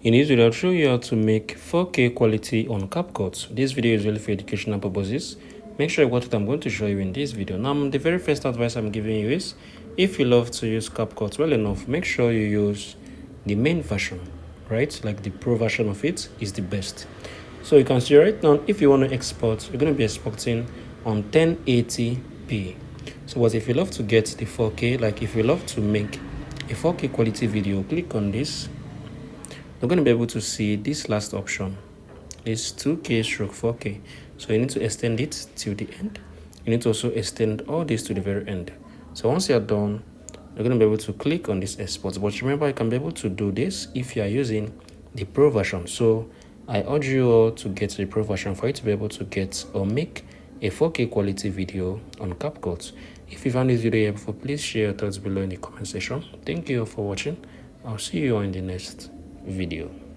In this video, I'll show you how to make 4K quality on CapCut. This video is really for educational purposes. Make sure you watch what I'm going to show you in this video. Now, the very first advice I'm giving you is, if you love to use CapCut well enough, make sure you use the main version, right? Like the pro version of it is the best. So you can see right now, if you want to export, you're going to be exporting on 1080p. So what if you love to get the 4K, like if you love to make a 4K quality video, click on this. You're going to be able to see this last option is 2K stroke 4K. So you need to extend it till the end. You need to also extend all this to the very end. So once you're done, you're going to be able to click on this export. But remember, you can be able to do this if you are using the pro version. So I urge you all to get the pro version for you to be able to get or make a 4K quality video on CapCut. If you found this video helpful, please share your thoughts below in the comment section. Thank you for watching. I'll see you in the next video.